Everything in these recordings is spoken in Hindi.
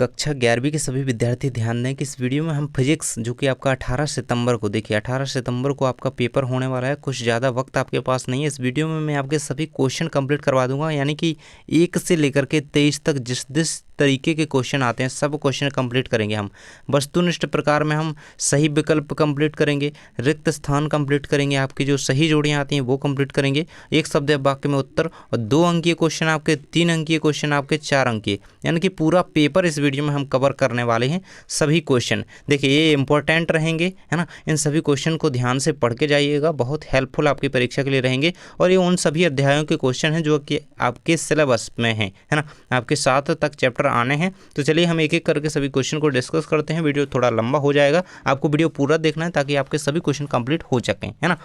कक्षा 11वीं के सभी विद्यार्थी ध्यान दें कि इस वीडियो में हम फिजिक्स जो कि आपका 18 सितंबर को, देखिए 18 सितंबर को आपका पेपर होने वाला है। कुछ ज़्यादा वक्त आपके पास नहीं है। इस वीडियो में मैं आपके सभी क्वेश्चन कंप्लीट करवा दूंगा, यानी कि 1 से लेकर के 23 तक जिस तरीके के क्वेश्चन आते हैं सब क्वेश्चन कंप्लीट करेंगे हम। वस्तुनिष्ठ प्रकार में हम सही विकल्प कंप्लीट करेंगे, रिक्त स्थान कंप्लीट करेंगे, आपकी जो सही जोड़ियाँ आती हैं वो कंप्लीट करेंगे, एक शब्द या वाक्य में उत्तर, और 2 अंकीय क्वेश्चन आपके, 3 अंकीय क्वेश्चन आपके, 4 अंकीय, यानी कि पूरा पेपर इस वीडियो में हम कवर करने वाले हैं। सभी क्वेश्चन देखिए ये इंपॉर्टेंट रहेंगे, है ना। इन सभी क्वेश्चन को ध्यान से पढ़ के जाइएगा, बहुत हेल्पफुल आपकी परीक्षा के लिए रहेंगे। और ये उन सभी अध्यायों के क्वेश्चन हैं जो कि आपके सिलेबस में हैं, है ना। आपके 7 तक चैप्टर आने हैं। तो चलिए हम एक एक करके सभी क्वेश्चन को डिस्कस करते हैं। वीडियो थोड़ा लंबा हो जाएगा, आपको वीडियो पूरा देखना है ताकि आपके सभी क्वेश्चन कंप्लीट हो सकें, है ना।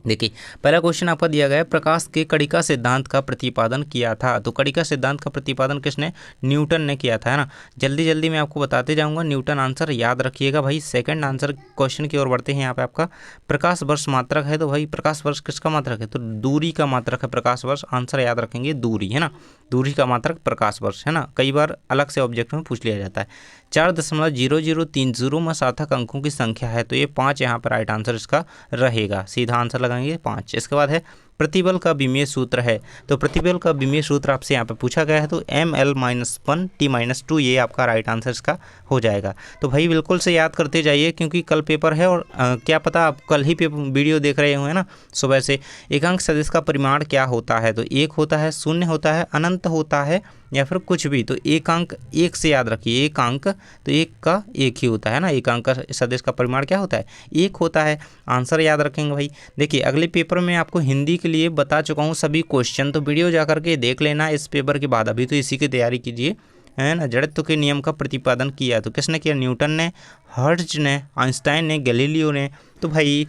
देखिए पहला क्वेश्चन आपका दिया गया है, प्रकाश के कणिका सिद्धांत का प्रतिपादन किया था। तो कणिका सिद्धांत का प्रतिपादन किसने? न्यूटन ने किया था, है ना। जल्दी जल्दी मैं आपको बताते जाऊंगा। न्यूटन आंसर याद रखिएगा भाई। सेकंड आंसर क्वेश्चन की ओर बढ़ते हैं। यहाँ पे आपका प्रकाश वर्ष मात्रक है, तो भाई प्रकाश वर्ष किसका मात्रक है? तो दूरी का मात्रक है प्रकाश वर्ष। आंसर याद रखेंगे दूरी, है ना। दूरी का मात्रक प्रकाश वर्ष, है ना। कई बार अलग से ऑब्जेक्ट में पूछ लिया जाता है। 4.0030 में सार्थक अंकों की संख्या है, तो ये 5 यहाँ पर राइट आंसर इसका रहेगा। सीधा आंसर लगाएंगे 5। इसके बाद है प्रतिबल का विमीय सूत्र है। तो प्रतिबल का विमीय सूत्र आपसे यहाँ पे पूछा गया है, तो ml-1t-2 ये आपका राइट आंसर इसका हो जाएगा। तो भाई बिल्कुल से याद करते जाइए, क्योंकि कल पेपर है और क्या पता आप कल ही वीडियो देख रहे हो, है ना, सुबह से। एकांक सदिश का परिमाण क्या होता है? तो 1 होता है, 0 होता है, अनंत होता है, या फिर कुछ भी। तो एकांक 1 से याद रखिए, एकांक तो 1 का 1 ही होता है ना। एकांक का सदिश का परिमाण क्या होता है? 1 होता है। आंसर याद रखेंगे भाई। देखिए अगले पेपर में आपको हिंदी के लिए बता चुका हूँ सभी क्वेश्चन, तो वीडियो जा करके देख लेना इस पेपर के बाद। अभी तो इसी की तैयारी कीजिए, है ना। जड़त्व के नियम का प्रतिपादन किया, तो किसने किया? न्यूटन ने, हर्ट्ज ने, आइंस्टाइन ने, गैलीलियो ने। तो भाई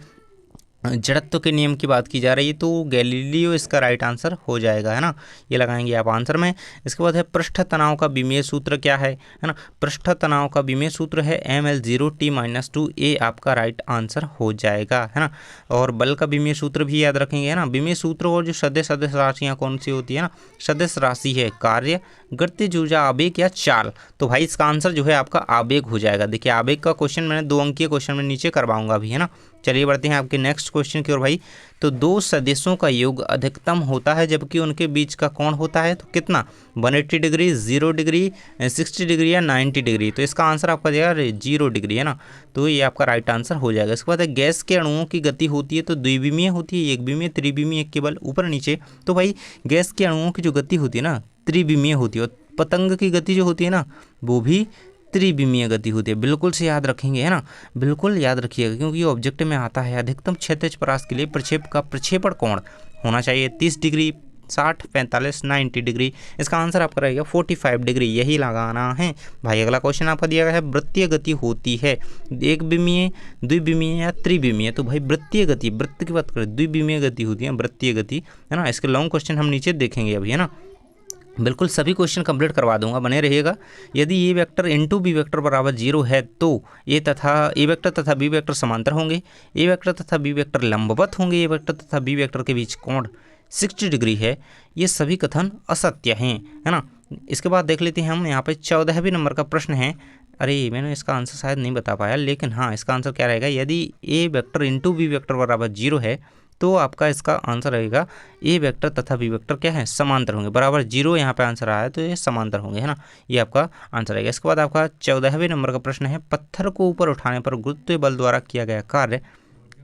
जड़त्व के नियम की बात की जा रही है, तो गैलीलियो इसका राइट आंसर हो जाएगा, है ना। ये लगाएंगे आप आंसर में। इसके बाद है पृष्ठ तनाव का विमीय सूत्र क्या है ना। पृष्ठ तनाव का विमीय सूत्र है ml0t-2। ए आपका राइट आंसर हो जाएगा, है ना। और बल का विमीय सूत्र भी याद रखेंगे, है ना। विमीय सूत्र और जो सदिश राशियाँ कौन सी होती है ना? सदिश राशि है कार्य, गति, ऊर्जा, आवेग या चाल। तो भाई इसका आंसर जो है आपका आवेग हो जाएगा। देखिए आवेग का क्वेश्चन मैंने 2 अंकीय क्वेश्चन में नीचे करवाऊंगा अभी, है ना। चलिए बढ़ते हैं आपके नेक्स्ट क्वेश्चन की ओर भाई। तो 2 सदिशों का योग अधिकतम होता है जबकि उनके बीच का कोण होता है, तो कितना? 180 डिग्री, 0 डिग्री, 60 डिग्री या 90 डिग्री। तो इसका आंसर आपका जाएगा 0 डिग्री, है ना। तो ये आपका राइट आंसर हो जाएगा। इसके बाद है गैस के अणुओं की गति होती है, तो द्विविमीय होती है, एकविमीय, त्रिविमीय, केवल ऊपर नीचे। तो भाई गैस के अणुओं की जो गति होती है ना त्रिविमीय होती है, और पतंग की गति जो होती है ना वो भी त्रिविमीय गति होती है। बिल्कुल से याद रखेंगे, है ना। बिल्कुल याद रखिएगा, क्योंकि ये ऑब्जेक्ट में आता है। अधिकतम क्षैतिज परास के लिए प्रक्षेप का प्रक्षेपण कोण होना चाहिए 30 डिग्री, 60, 45, 90 डिग्री। इसका आंसर आपका रहेगा 45 डिग्री, यही लगाना है भाई। अगला क्वेश्चन आपका दिया गया है, वृत्तीय गति होती है एक विमीय, द्विविमीय या त्रिविमीय। तो भाई वृत्तीय गति, वृत्त की बात करें, द्विविमीय गति होती है वृत्तीय गति, है ना। इसके लॉन्ग क्वेश्चन हम नीचे देखेंगे अभी, है ना। बिल्कुल सभी क्वेश्चन कंप्लीट करवा दूंगा, बने रहिएगा। यदि ए वेक्टर इंटू बी वेक्टर बराबर 0 है, तो ए वेक्टर तथा बी वेक्टर समांतर होंगे, ए वेक्टर तथा बी वेक्टर लंबवत होंगे, ए वेक्टर तथा बी वेक्टर के बीच कोण 60 डिग्री है। ये सभी कथन असत्य हैं, है ना। इसके बाद देख लेते हैं हम यहाँ पे 14वें नंबर का प्रश्न है। अरे मैंने इसका आंसर शायद नहीं बता पाया, लेकिन हाँ इसका आंसर क्या रहेगा? यदि ए वेक्टर इंटू बी वेक्टर बराबर 0 है, तो आपका इसका आंसर रहेगा ए वेक्टर तथा बी वेक्टर क्या है? समांतर होंगे। बराबर 0 यहाँ पे आंसर आया है, तो ये समांतर होंगे, है ना। ये आपका आंसर रहेगा। इसके बाद आपका 14वें नंबर का प्रश्न है, पत्थर को ऊपर उठाने पर गुरुत्व बल द्वारा किया गया कार्य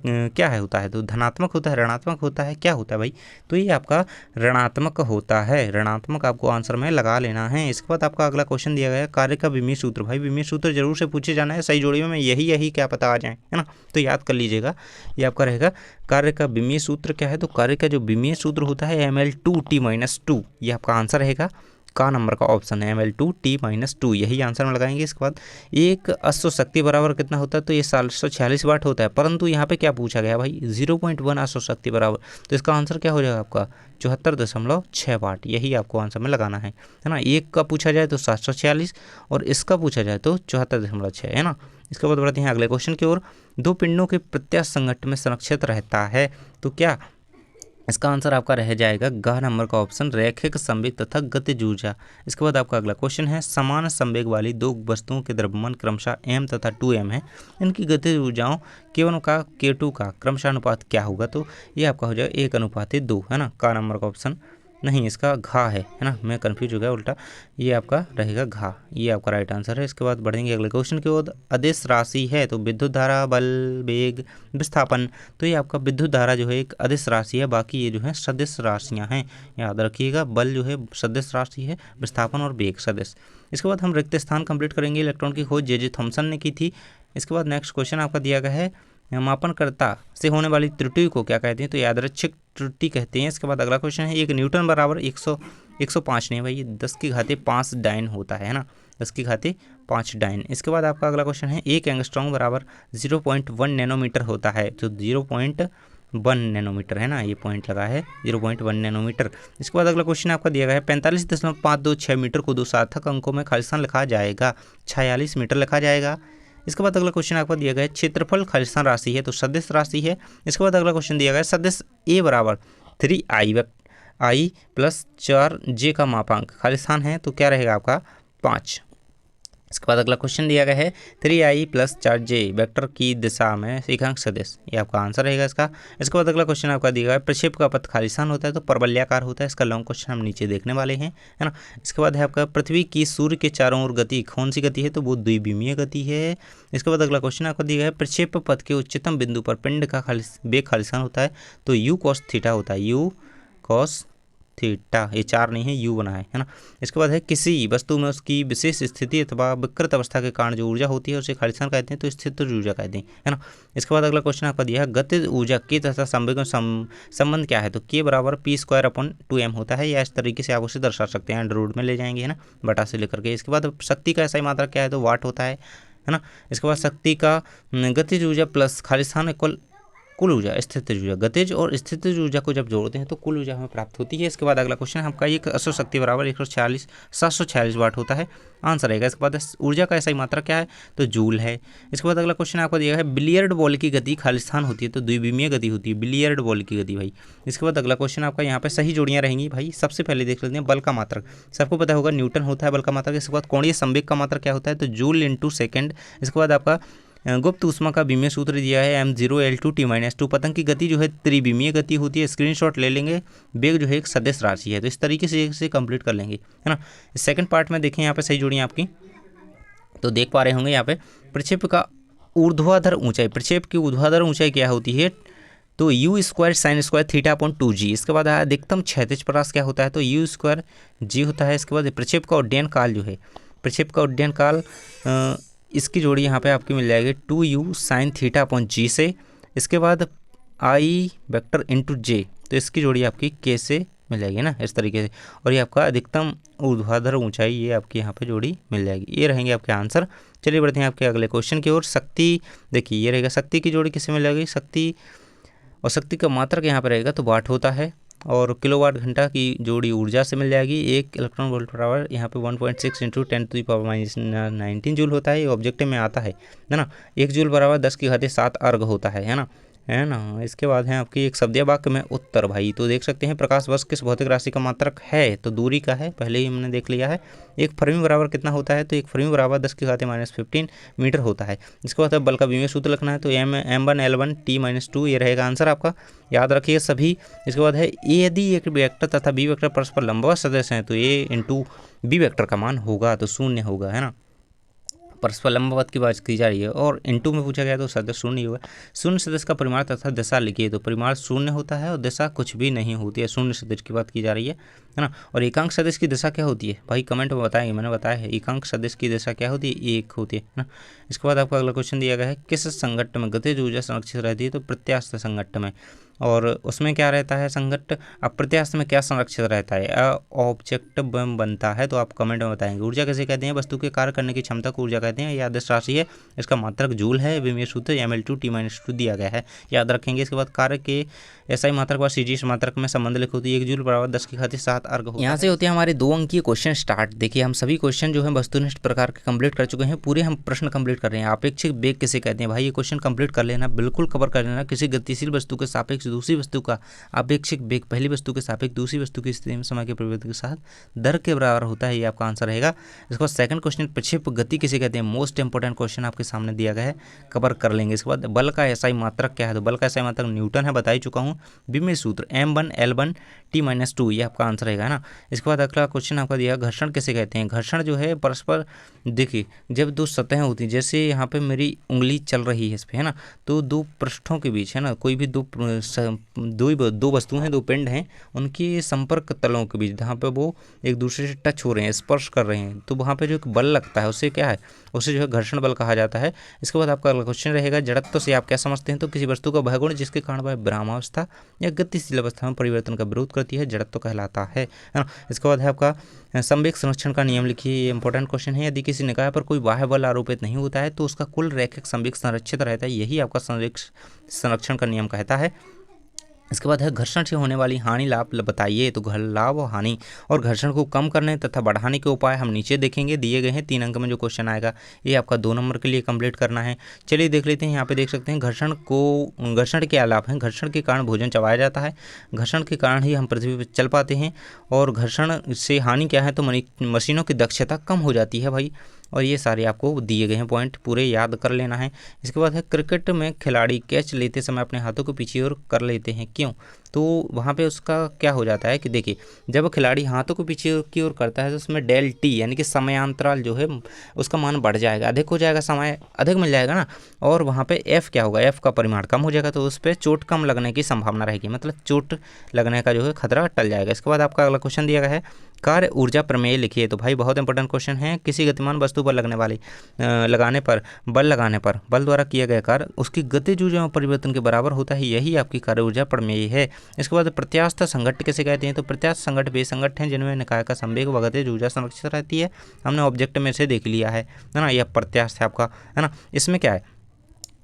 क्या है होता है? तो धनात्मक होता है, ऋणात्मक होता है, क्या होता है भाई? तो ये आपका ऋणात्मक होता है। ऋणात्मक आपको आंसर में लगा लेना है। इसके बाद आपका अगला क्वेश्चन दिया गया है, कार्य का विमीय सूत्र। भाई विमीय सूत्र जरूर से पूछे जाना है, सही जोड़ी में यही क्या पता आ जाए, है ना। तो याद कर लीजिएगा, ये आपका रहेगा कार्य का विमीय सूत्र क्या है? तो कार्य का जो विमीय सूत्र होता है ml2t-2, ये आपका आंसर रहेगा। का नंबर का ऑप्शन है ml2t-2, यही आंसर में लगाएंगे। इसके बाद एक अश्व शक्ति बराबर कितना होता है? तो ये 746 वाट होता है, परंतु यहाँ पे क्या पूछा गया भाई? 0.1 अश्व शक्ति बराबर। तो इसका आंसर क्या हो जाएगा आपका? 74.6 वाट, यही आपको आंसर में लगाना है ना। एक का पूछा जाए तो 746 और इसका पूछा जाए तो 74.6, है ना। इसके बाद बढ़ते हैं अगले क्वेश्चन की ओर। 2 पिंडों के प्रत्यास्थ संघट्ट में संरक्षित रहता है, तो क्या इसका आंसर आपका रह जाएगा ग नंबर का ऑप्शन, रैखिक संवेग तथा गतिज ऊर्जा। इसके बाद आपका अगला क्वेश्चन है, समान संवेग वाली दो वस्तुओं के द्रव्यमान क्रमशः m तथा 2m है, इनकी गतिज ऊर्जाओं K1 का K2 का क्रमशः अनुपात क्या होगा? तो ये आपका हो जाएगा 1:2, है ना, का नंबर का ऑप्शन नहीं, इसका घा है ना, मैं कंफ्यूज हो गया उल्टा, ये आपका रहेगा घा, ये आपका राइट आंसर है। इसके बाद बढ़ेंगे अगले क्वेश्चन की ओर। अदिश राशि है तो विद्युत धारा, बल, वेग, विस्थापन, तो ये आपका विद्युत धारा जो है एक अदिश राशि है, बाकी ये जो है सदिश राशियां हैं, याद रखिएगा। बल जो है सदिश राशि है, विस्थापन और वेग सदिश। इसके बाद हम रिक्त स्थान कंप्लीट करेंगे। इलेक्ट्रॉन की खोज जे थॉमसन ने की थी। इसके बाद नेक्स्ट क्वेश्चन आपका दिया गया है, मापनकर्ता से होने वाली त्रुटि को क्या कहते हैं? तो यादृच्छिक त्रुटि कहते हैं। इसके बाद अगला क्वेश्चन है, एक न्यूटन बराबर 105 नहीं भाई, 10⁵5 डाइन होता है ना, 10⁵5 डाइन। इसके बाद आपका अगला क्वेश्चन है, एक एंगस्ट्रॉम बराबर 0.1 नैनोमीटर होता है, तो 0.1 नैनोमीटर है ना, ये पॉइंट लगा है 0.1 नैनोमीटर। इसके बाद अगला क्वेश्चन आपका दिया गया है, 45.526 मीटर को दो सार्थक अंकों में खालिस्तान लिखा जाएगा, 46 मीटर लिखा जाएगा। इसके बाद अगला क्वेश्चन आपको दिया गया है, क्षेत्रफल खालिस्तान राशि है तो सदिश राशि है। इसके बाद अगला क्वेश्चन दिया गया है, सदिश ए बराबर 3i प्लस 4j का मापांक खालिस्तान है, तो क्या रहेगा आपका 5। इसके बाद अगला क्वेश्चन दिया गया है, 3i प्लस 4j वेक्टर की दिशा में एकांक सदिश, ये आपका आंसर रहेगा इसका। इसके बाद अगला क्वेश्चन आपका दिया गया है, प्रक्षेप का पथ खालिस्तान होता है तो परवलयाकार होता है, इसका लॉन्ग क्वेश्चन हम नीचे देखने वाले हैं, है ना। इसके बाद है आपका, पृथ्वी की सूर्य के चारों ओर गति कौन सी गति है? तो वो द्विविमीय गति है। इसके बाद अगला क्वेश्चन आपको दिया गया है, प्रक्षेप पथ के उच्चतम बिंदु पर पिंड का वेग खालिस्तान होता है तो u cos थीटा होता है, u cos थीटा, ये 4 नहीं है, यू बना है ना। इसके बाद है, किसी वस्तु में उसकी विशेष स्थिति अथवा विकृत अवस्था के कारण जो ऊर्जा होती है उसे खालिस्तान कहते हैं, तो स्थितिज ऊर्जा कहते हैं, है ना। इसके बाद अगला क्वेश्चन आपका दिया है, गतिज ऊर्जा के तथा संवेग संबंध क्या है? तो के बराबर p² होता है, या इस तरीके से आप उसे दर्शा सकते हैं, अंडर रूट में ले जाएंगे, है ना, बटा से लेकर के। इसके बाद शक्ति का ऐसा ही मात्रा क्या है? तो वाट होता है ना। इसके बाद शक्ति का गतिज ऊर्जा प्लस खालिस्तान इक्वल कुल ऊर्जा, स्थितिज ऊर्जा। गतिज और स्थितिज ऊर्जा को जब जोड़ते हैं तो कुल ऊर्जा हमें प्राप्त होती है। इसके बाद अगला क्वेश्चन आपका, एक अश्व शक्ति बराबर 746 वाट होता है, आंसर रहेगा। इसके बाद ऊर्जा का ऐसा ही मात्रा क्या है? तो जूल है। इसके बाद अगला क्वेश्चन आपको दिया है, बिलियर्ड बॉल की गति खालिस्तान होती है तो द्विविमीय गति होती है, बिलियर्ड बॉल की गति भाई। इसके बाद अगला क्वेश्चन आपका, यहाँ पे सही जोड़ियाँ रहेंगी भाई। सबसे पहले देख लेते हैं, बल का मात्रक सबको पता होगा न्यूटन होता है बल का मात्रक। इसके बाद कोणीय संवेग का मात्रक क्या होता है? तो जूल इंटू सेकेंड। इसके बाद आपका गुप्त ऊष्मा का विमीय सूत्र दिया है m0L2T-2। पतंग की गति जो है त्रिविमीय गति होती है, स्क्रीनशॉट ले लेंगे। वेग जो है एक सदिश राशि है, तो इस तरीके से इसे कंप्लीट कर लेंगे, है ना। सेकंड पार्ट में देखें, यहाँ पे सही जोड़ियाँ आपकी तो देख पा रहे होंगे। यहाँ पे प्रक्षेप का ऊर्ध्वाधर ऊंचाई, प्रक्षेप की ऊर्ध्वाधर ऊंचाई क्या होती है? तो u² sin² θ/2g। इसके बाद अधिकतम क्षैतिज परास क्या होता है? तो u² g होता है। इसके बाद प्रक्षेप का उड्डयन काल जो है, प्रक्षेप का उड्डयन काल, इसकी जोड़ी यहाँ पे आपकी मिल जाएगी 2u sin θ/g से। इसके बाद i वेक्टर इंटू j, तो इसकी जोड़ी आपकी k से मिल जाएगी ना, इस तरीके से। और ये आपका अधिकतम ऊर्ध्वाधर ऊंचाई, ये आपकी यहाँ पे जोड़ी मिल जाएगी। ये रहेंगे आपके आंसर। चलिए बढ़ते हैं आपके अगले क्वेश्चन की ओर। शक्ति, देखिए ये रहेगा, शक्ति की जोड़ी किससे मिल जाएगी? शक्ति, और शक्ति का मात्रक यहाँ पर रहेगा तो वाट होता है, और किलोवाट घंटा की जोड़ी ऊर्जा से मिल जाएगी। एक इलेक्ट्रॉन वोल्ट पर आवर यहाँ पे 1.6 × 10⁻⁻19 जूल होता है, ये ऑब्जेक्टिव में आता है ना। 1 जूल बराबर 10⁻7 अर्घ होता है ना, है ना। इसके बाद है आपकी एक शब्दीय वाक्य में उत्तर भाई, तो देख सकते हैं, प्रकाश वर्ष किस भौतिक राशि का मात्रक है? तो दूरी का है, पहले ही हमने देख लिया है। एक फर्मी बराबर कितना होता है? तो एक फर्मी बराबर 10⁻⁻15 मीटर होता है। इसके बाद बल का विमीय सूत्र लिखना है, तो m1L1T-2, ये रहेगा आंसर आपका, याद रखिए सभी। इसके बाद है, यदि एक वेक्टर तथा बी वेक्टर परस्पर लंबवत सदिश हैं तो ए इंटू बी वेक्टर का मान होगा तो 0 होगा, है ना। परस्पर लंबवत की बात की जा रही है और इनटू में पूछा गया तो सदिश 0 होगा। शून्य सदिश का परिमाण तथा दिशा लिखिए, तो परिमाण 0 होता है और दिशा कुछ भी नहीं होती है, शून्य सदिश की बात की जा रही है ना। और एकांक सदिश की दिशा क्या होती है भाई? कमेंट में बताएंगे, मैंने बताया है एकांक सदिश की दिशा क्या होती है? 1 होती है ना। इसके बाद आपका अगला क्वेश्चन दिया गया है, किस संघट्ट में गतिज ऊर्जा संरक्षित रहती है? तो प्रत्यास्थ संघट्ट में। और उसमें क्या रहता है संघट्ट? अप्रत्यास्थ में क्या संरक्षित रहता है? ऑब्जेक्ट बनता है, तो आप कमेंट में बताएंगे। ऊर्जा कैसे कहते हैं? वस्तु के कार्य करने की क्षमता को ऊर्जा कहते हैं। यह आदर्श राशि है, इसका मात्रक जूल है। विमीय सूत्र mL2T-2 दिया गया है, याद रखेंगे। इसके बाद कार्य के ऐसा ही मात्रक व सीजी मात्रक में संबंध लिखो, तो 1 जूल बराबर 10⁻7 अर्घ होता है। यहाँ से होते हैं हमारे 2 अंकीय क्वेश्चन स्टार्ट। देखिए हम सभी क्वेश्चन जो है वस्तुनिष्ठ प्रकार के कंप्लीट कर चुके हैं, पूरे हम प्रश्न कंप्लीट कर रहे हैं। आपेक्षिक वेग किसे कहते हैं भाई? ये क्वेश्चन कंप्लीट कर लेना, बिल्कुल कवर कर लेना। किसी गतिशील वस्तु के सापेक्ष सापेक्ष दूसरी वस्तु का आपेक्षिक वेग पहली वस्तु के सापेक्ष दूसरी वस्तु की स्थिति में समय के परिवर्तन के साथ दर के बराबर होता है, ये आपका आंसर रहेगा। इसके बाद सेकंड क्वेश्चन, प्रक्षेप गति किसे कहते हैं, मोस्ट इंपोर्टेंट क्वेश्चन आपके सामने दिया गया है, कवर कर लेंगे। इसके बाद बल का एसआई मात्रक क्या है, तो बल का एसआई मात्रक न्यूटन है, बता ही चुका हूँ। विमीय सूत्र m1 L1 T-2, ये आपका आंसर रहेगा ना। इसके बाद अगला क्वेश्चन आपका दिया, घर्षण किसे कहते हैं। घर्षण जो है परस्पर, देखिए जब दो सतहें होती हैं, जैसे यहाँ पे मेरी उंगली चल रही है इस पे, है ना, तो दो पृष्ठों के बीच, है ना, कोई भी दो वस्तुएं हैं, दो पिंड हैं, उनके संपर्क तलों के बीच जहाँ पे वो एक दूसरे से टच हो रहे हैं, स्पर्श कर रहे हैं, तो वहाँ पे जो एक बल लगता है उससे क्या है, उसे जो है घर्षण बल कहा जाता है। इसके बाद आपका अगला क्वेश्चन रहेगा, जड़त्व से आप क्या समझते हैं, तो किसी वस्तु का वह गुण जिसके कारण वह विरामावस्था या गतिशील अवस्था में परिवर्तन का विरोध करती है, जड़त्व कहलाता है ना। इसके बाद है आपका संवेग संरक्षण का नियम लिखिए, ये इंपॉर्टेंट क्वेश्चन है। यदि किसी निकाय पर कोई बाह्य बल आरोपित नहीं होता है तो उसका कुल रैखिक संवेग संरक्षित रहता है, यही आपका संवेग संरक्षण का नियम कहता है। इसके बाद है घर्षण से होने वाली हानि लाभ बताइए, तो लाभ और हानि और घर्षण को कम करने तथा बढ़ाने के उपाय हम नीचे देखेंगे, दिए गए हैं 3 अंक में जो क्वेश्चन आएगा, ये आपका 2 नंबर के लिए कंप्लीट करना है। चलिए देख लेते हैं, यहाँ पे देख सकते हैं घर्षण के लाभ हैं। घर्षण के कारण भोजन चबाया जाता है, घर्षण के कारण ही हम पृथ्वी पर चल पाते हैं, और घर्षण से हानि क्या है, तो मशीनों की दक्षता कम हो जाती है भाई, और ये सारे आपको दिए गए हैं, पॉइंट पूरे याद कर लेना है। इसके बाद है क्रिकेट में खिलाड़ी कैच लेते समय अपने हाथों को पीछे और कर लेते हैं, क्यों, तो वहाँ पे उसका क्या हो जाता है कि देखिए जब खिलाड़ी हाथों को पीछे की ओर करता है तो उसमें डेल टी यानी कि समयांतराल जो है उसका मान बढ़ जाएगा, अधिक हो जाएगा, समय अधिक मिल जाएगा ना, और वहाँ पे एफ क्या होगा, एफ का परिमाण कम हो जाएगा, तो उस पर चोट कम लगने की संभावना रहेगी, मतलब चोट लगने का जो है खतरा टल जाएगा। इसके बाद आपका अगला क्वेश्चन दिया गया है, कार्य ऊर्जा प्रमेय लिखिए, तो भाई बहुत इंपॉर्टेंट क्वेश्चन है। किसी गतिमान वस्तु पर बल द्वारा किया गया कार्य उसकी गतिज ऊर्जा में परिवर्तन के बराबर होता है, यही आपकी कार्य ऊर्जा प्रमेय है। इसके बाद प्रत्यास्थ संघट्ट किसे कहते हैं, तो प्रत्यास्थ संघट्ट वे संघट्ट हैं जिनमें निकाय का संवेग व गतिज ऊर्जा संरक्षित रहती है, हमने ऑब्जेक्ट में से देख लिया है ना, यह प्रत्यास्थ है आपका, है ना। इसमें क्या है,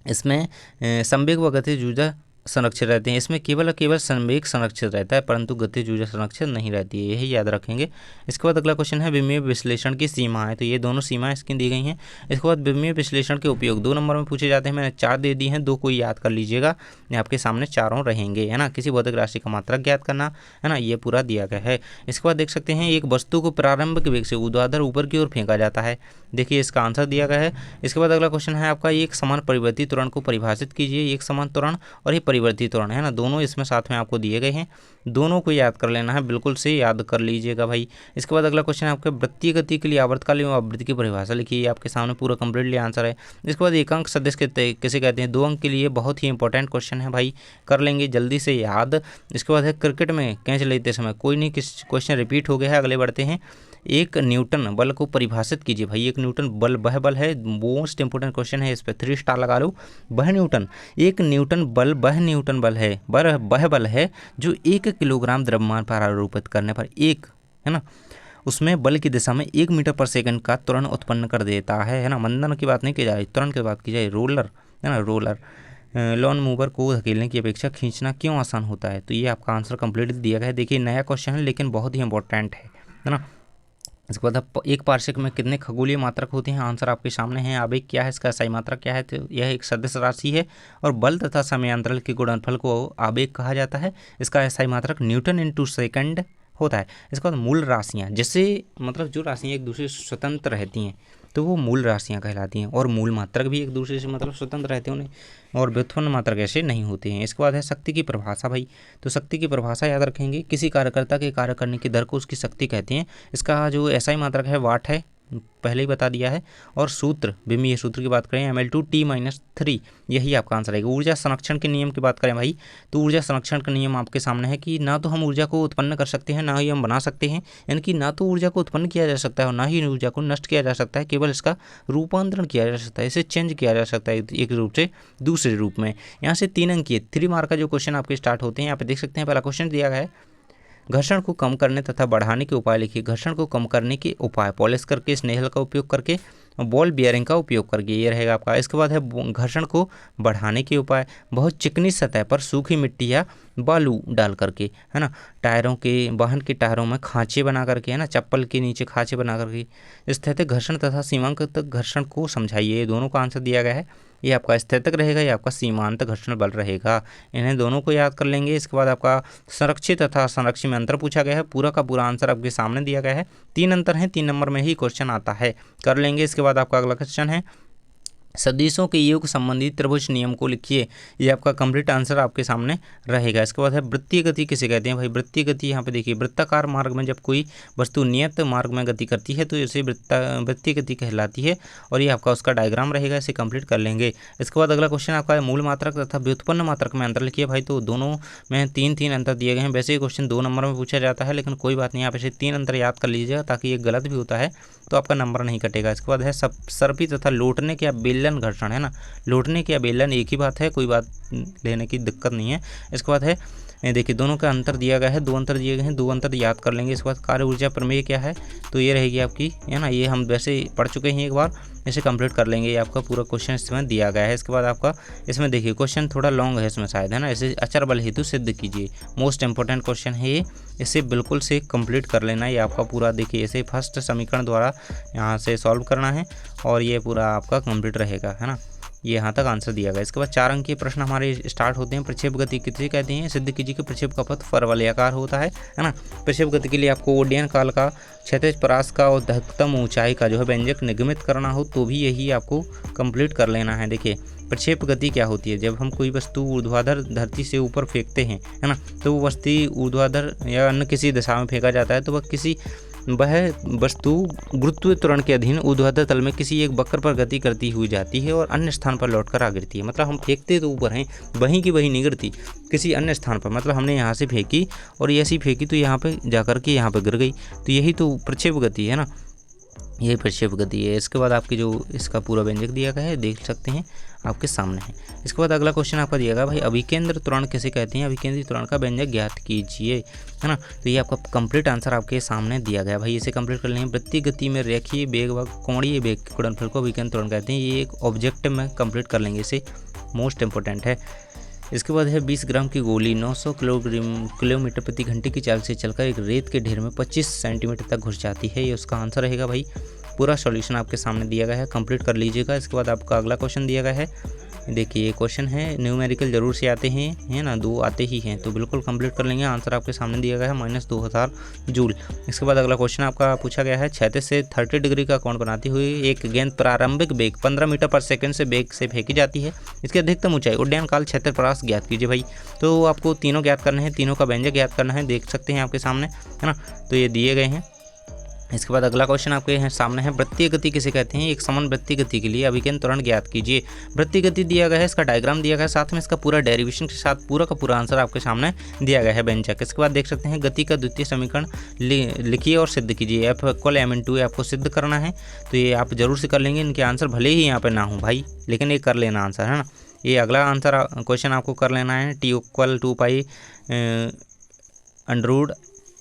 इसमें संवेग व गतिज ऊर्जा संरक्षित रहते हैं, इसमें केवल संवेग संरक्षित रहता है परंतु गतिज ऊर्जा संरक्षित नहीं रहती है, यही याद रखेंगे। इसके बाद अगला क्वेश्चन है विमीय विश्लेषण की सीमा है, तो ये दोनों सीमाएं इसकी दी गई हैं। इसके बाद विमीय विश्लेषण के उपयोग 2 नंबर में पूछे जाते हैं, मैंने 4 दे दी हैं, 2 को याद कर लीजिएगा, आपके सामने चारों रहेंगे, है ना। किसी भौतिक राशि का मात्रक ज्ञात करना, है ना, ये पूरा दिया गया है। इसके बाद देख सकते हैं एक वस्तु को प्रारंभिक वेग से ऊर्ध्वाधर ऊपर की ओर फेंका जाता है, देखिए इसका आंसर दिया गया है। इसके बाद अगला क्वेश्चन है आपका एक समान परिवर्ती त्वरण को परिभाषित कीजिए, एक समान त्वरण और ये परिवर्ती त्वरण है ना, दोनों इसमें साथ में आपको दिए गए हैं, दोनों को याद कर लेना है, बिल्कुल से याद कर लीजिएगा भाई। इसके बाद अगला क्वेश्चन है आपके वृत्तीय गति के लिए आवर्तकाल एवं आवृत्ति की परिभाषा लिखिए, आपके सामने पूरा कंप्लीटली आंसर है। इसके बाद एकांक सदिश किसे कहते हैं, 2 अंक के लिए बहुत ही इंपॉर्टेंट क्वेश्चन है भाई, कर लेंगे जल्दी से याद। इसके बाद है क्रिकेट में कैच लेते समय, कोई नहीं, क्वेश्चन रिपीट हो गया है, अगले बढ़ते हैं। एक न्यूटन बल को परिभाषित कीजिए, भाई एक न्यूटन बल वह बल है, मोस्ट इंपोर्टेंट क्वेश्चन है, इस पर 3 स्टार लगा लो। एक न्यूटन बल वह न्यूटन बल है, वह बल है जो 1 किलोग्राम द्रव्यमान पर आरोपित करने पर एक, है ना, उसमें बल की दिशा में 1 मीटर पर सेकंड का त्वरण उत्पन्न कर देता है ना। मंदन की बात नहीं की जाए, त्वरण की बात की जाए, रोलर, है ना, रोलर लॉन मूवर को धकेलने की अपेक्षा खींचना क्यों आसान होता है, तो ये आपका आंसर कंप्लीट दिया गया है। देखिए नया क्वेश्चन है लेकिन बहुत ही इंपॉर्टेंट है ना। इसके बाद एक पार्शिक में कितने खगोलीय मात्रक होते हैं, आंसर आपके सामने है। आवेग क्या है, इसका सही मात्रक क्या है, तो यह एक सदिश राशि है, और बल तथा समयांतराल के गुणनफल को आवेग कहा जाता है, इसका सही मात्रक न्यूटन इंटू सेकंड होता है। इसके बाद मूल राशियाँ, जैसे मतलब जो राशियाँ एक दूसरे से स्वतंत्र रहती हैं तो वो मूल राशियाँ कहलाती हैं, और मूल मात्रक भी एक दूसरे से मतलब स्वतंत्र रहते हैं उन्हें, और व्युत्पन्न मात्रक ऐसे नहीं होते हैं। इसके बाद है शक्ति की परिभाषा भाई, तो शक्ति की परिभाषा याद रखेंगे, किसी कार्यकर्ता के कार्य करने की दर को उसकी शक्ति कहते हैं, इसका जो ऐसा ही मात्रक है वाट है, पहले ही बता दिया है। और सूत्र, विमीय सूत्र की बात करें ml2T-3, यही आपका आंसर है। ऊर्जा संरक्षण के नियम की बात करें भाई, तो ऊर्जा संरक्षण का नियम आपके सामने है कि ना तो हम ऊर्जा को उत्पन्न कर सकते हैं ना ही हम बना सकते हैं, यानी कि ना तो ऊर्जा को उत्पन्न किया जा सकता है और ना ही ऊर्जा को नष्ट किया जा सकता है, केवल इसका रूपांतरण किया जा सकता है, इसे चेंज किया जा सकता है एक रूप से दूसरे रूप में। यहाँ से 3 अंक 3 मार्क का जो क्वेश्चन आपके स्टार्ट होते हैं, यहाँ पे देख सकते हैं पहला क्वेश्चन दिया गया है, घर्षण को कम करने तथा बढ़ाने के उपाय लिखिए। घर्षण को कम करने के उपाय, पॉलिश करके, स्नेहल का उपयोग करके, बॉल बियरिंग का उपयोग करके, ये रहेगा आपका। इसके बाद है घर्षण को बढ़ाने के उपाय, बहुत चिकनी सतह पर सूखी मिट्टी या बालू डाल करके, है ना, वाहन के टायरों में खांचे बना करके, है ना, चप्पल के नीचे खांचे बना करके, स्थैतिक घर्षण तथा सीमांकन घर्षण को समझाइए, ये दोनों का आंसर दिया गया है। ये आपका स्थैतिक रहेगा, ये आपका सीमांत घर्षण बल रहेगा। इन्हें दोनों को याद कर लेंगे। इसके बाद आपका संरक्षित तथा संरक्षित में अंतर पूछा गया है, पूरा का पूरा आंसर आपके सामने दिया गया है। 3 अंतर हैं, 3 नंबर में ही क्वेश्चन आता है, कर लेंगे। इसके बाद आपका अगला क्वेश्चन है सदिशों के योग संबंधित त्रिभुज नियम को लिखिए। ये आपका कंप्लीट आंसर आपके सामने रहेगा। इसके बाद है वृत्तीय गति किसे कहते हैं भाई? वृत्तीय गति यहाँ पे देखिए, वृत्ताकार मार्ग में जब कोई वस्तु नियत मार्ग में गति करती है तो इसे वृत्तीय गति कहलाती है, और ये आपका उसका डायग्राम रहेगा, इसे कंप्लीट कर लेंगे। इसके बाद अगला क्वेश्चन आपका है मूल मात्रक तथा व्युत्पन्न मात्रक में अंतर लिखिए। भाई तो दोनों में 3-3 अंतर दिए गए हैं। वैसे ये क्वेश्चन 2 नंबर में पूछा जाता है, लेकिन कोई बात नहीं, आप इसे 3 अंतर याद कर लीजिएगा, ताकि ये गलत भी होता है तो आपका नंबर नहीं कटेगा। इसके बाद है सर्पी तथा लौटने के या बेलन घर्षण, है ना, लौटने के या बेलन एक ही बात है, कोई बात लेने की दिक्कत नहीं है। इसके बाद है देखिए दोनों का अंतर दिया गया है, 2 अंतर दिए गए हैं, 2 अंतर याद कर लेंगे। इसके बाद कार्य ऊर्जा प्रमेय क्या है, तो ये रहेगी आपकी, है ना, ये हम वैसे पढ़ चुके हैं एक बार, इसे कंप्लीट कर लेंगे। ये आपका पूरा क्वेश्चन इसमें दिया गया है। इसके बाद आपका इसमें देखिए क्वेश्चन थोड़ा लॉन्ग है इसमें शायद, है ना, इसे अचर बल हेतु सिद्ध कीजिए। मोस्ट इंपॉर्टेंट क्वेश्चन है ये, इसे बिल्कुल से कंप्लीट कर लेना। ये आपका पूरा देखिए, इसे फर्स्ट समीकरण द्वारा यहाँ से सॉल्व करना है, और ये पूरा आपका कंप्लीट रहेगा, है ना, ये यहाँ तक आंसर दिया गया। इसके बाद 4 अंक के प्रश्न हमारे स्टार्ट होते हैं। प्रक्षेप गति किसे कहते हैं? सिद्ध कीजिए कि प्रक्षेप का पथ परवलयाकार होता है ना। प्रक्षेप गति के लिए आपको उड्डयन काल का, क्षैतिज परास का और अधिकतम ऊंचाई का जो है व्यंजक निगमित करना हो तो भी यही आपको कंप्लीट कर लेना है। देखिए प्रक्षेप गति क्या होती है? जब हम कोई वस्तु ऊर्ध्वाधर धरती से ऊपर फेंकते हैं, है ना, तो वो वस्तु ऊर्ध्वाधर या अन्य किसी दिशा में फेंका जाता है, तो वह वस्तु गुरुत्व त्वरण के अधीन ऊर्ध्वाधर तल में किसी एक वक्र पर गति करती हुई जाती है और अन्य स्थान पर लौटकर आ गिरती है। मतलब हम फेंकते तो ऊपर हैं, वहीं की वहीं नहीं गिरती, किसी अन्य स्थान पर, मतलब हमने यहाँ से फेंकी और ये ऐसी फेंकी तो यहाँ पे जाकर के यहाँ पे गिर गई, तो यही तो प्रक्षेप गति है ना, यही प्रक्षेप गति है। इसके बाद आपकी जो इसका पूरा व्यंजक दिया गया है देख सकते हैं आपके सामने है। इसके बाद अगला क्वेश्चन आपका दिया गया भाई अभिकेंद्र त्वरण किसे कहते हैं? अभिकेंद्री त्वरण का व्यंजक ज्ञात कीजिए, है ना। तो ये आपका कंप्लीट आंसर आपके सामने दिया गया भाई, इसे कंप्लीट कर लेंगे। वृत्तीय गति में रेखीय वेग व कोणीय वेग के गुणनफल को अभिकेंद्र त्वरण कहते हैं। ये एक ऑब्जेक्टिव में कंप्लीट कर लेंगे, इसे मोस्ट इंपॉर्टेंट है। इसके बाद है 20 ग्राम की गोली 900 किलोमीटर प्रति घंटे की चाल से चलकर एक रेत के ढेर में 25 सेंटीमीटर तक घुस जाती है। ये उसका आंसर रहेगा भाई। पूरा सॉल्यूशन आपके सामने दिया गया है, कंप्लीट कर लीजिएगा। इसके बाद आपका अगला क्वेश्चन दिया गया है, देखिए ये क्वेश्चन है न्यूमेरिकल जरूर से आते हैं, है ना, 2 आते ही हैं, तो बिल्कुल कंप्लीट कर लेंगे। आंसर आपके सामने दिया गया है -2000 जूल। इसके बाद अगला क्वेश्चन आपका पूछा गया है क्षैतिज से 30 डिग्री का कोण बनाती हुई एक गेंद प्रारंभिक वेग 15 मीटर पर सेकंड से वेग से फेंकी जाती है, इसकी अधिकतम ऊंचाई उड्डयन काल क्षैतिज परास ज्ञात कीजिए भाई। तो आपको तीनों ज्ञात करने हैं, तीनों का व्यंजक ज्ञात करना है, देख सकते हैं आपके सामने, है ना, तो ये दिए गए हैं। इसके बाद अगला क्वेश्चन आपके हैं सामने है वृत्तीय गति किसे कहते हैं? एक समान वृत्तीय गति के लिए अभिकेंद्र त्वरण ज्ञात कीजिए। वृत्तीय गति दिया गया है, इसका डायग्राम दिया गया है, साथ में इसका पूरा डेरिवेशन के साथ पूरा का पूरा आंसर आपके सामने दिया गया है व्यंजक। इसके बाद देख सकते हैं गति का द्वितीय समीकरण लिखिए और सिद्ध कीजिए। F=mn2 आपको सिद्ध करना है, तो ये आप जरूर से कर लेंगे। इनके आंसर भले ही यहाँ पे ना हो भाई, लेकिन ये कर लेना आंसर, है ना। ये अगला आंसर क्वेश्चन आपको कर लेना है T=2π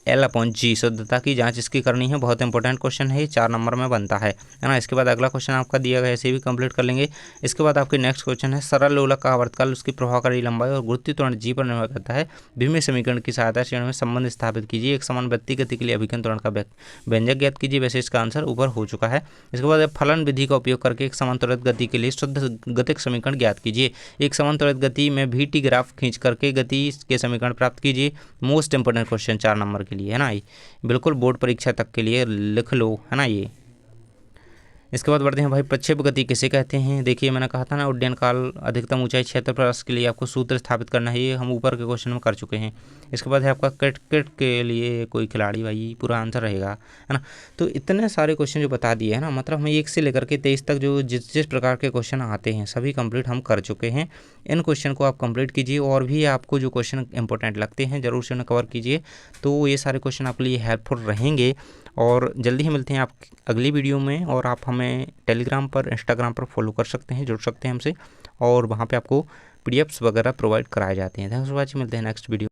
√L/G। शुद्धता की जांच इसकी करनी है, बहुत इंपॉर्टेंट क्वेश्चन है, 4 नंबर में बनता है ना। इसके बाद अगला क्वेश्चन आपका दिया गया है, इसे भी कंप्लीट कर लेंगे। इसके बाद आपके नेक्स्ट क्वेश्चन है सरल लोलक का आवर्तकाल, उसकी प्रभावकारी लंबाई और गुरुत्वीय त्वरण जी पर निर्भर करता है। विमीय समीकरण की सहायता से इनमें संबंध स्थापित कीजिए। एक समान वृत्तीय गति के लिए अभिकेंद्र त्वरण का व्यंजक ज्ञात कीजिए। वैसे इसका आंसर ऊपर हो चुका है। इसके बाद फलन विधि का उपयोग करके एक समान त्वरित गति के लिए शुद्ध गतिक समीकरण ज्ञात कीजिए। एक समान त्वरित गति में VT ग्राफ खींच करके गति के समीकरण प्राप्त कीजिए। मोस्ट इंपोर्टेंट क्वेश्चन 4 नंबर के लिए, है ना, बिल्कुल बोर्ड परीक्षा तक के लिए लिख लो, है ना ये। इसके बाद बढ़ते हैं भाई प्रक्षेप गति किसे कहते हैं? देखिए मैंने कहा था ना उड्डयन काल अधिकतम ऊंचाई क्षेत्र परास के लिए आपको सूत्र स्थापित करना है, ये हम ऊपर के क्वेश्चन में कर चुके हैं। इसके बाद है आपका क्रिकेट के लिए कोई खिलाड़ी, भाई पूरा आंसर रहेगा, है ना। तो इतने सारे क्वेश्चन जो बता दिए है ना, मतलब हमें 1 से लेकर के 23 तक जो जिस प्रकार के क्वेश्चन आते हैं सभी कंप्लीट हम कर चुके हैं। इन क्वेश्चन को आप कंप्लीट कीजिए, और भी आपको जो क्वेश्चन इंपॉर्टेंट लगते हैं जरूर से उन्हें कवर कीजिए, तो ये सारे क्वेश्चन आपके लिए हेल्पफुल रहेंगे। और जल्दी ही मिलते हैं आप अगली वीडियो में, और आप हमें टेलीग्राम पर, इंस्टाग्राम पर फॉलो कर सकते हैं, जुड़ सकते हैं हमसे, और वहाँ पे आपको PDFs वगैरह प्रोवाइड कराए जाते हैं। थैंक्स फॉर वॉचिंग, मिलते हैं नेक्स्ट वीडियो।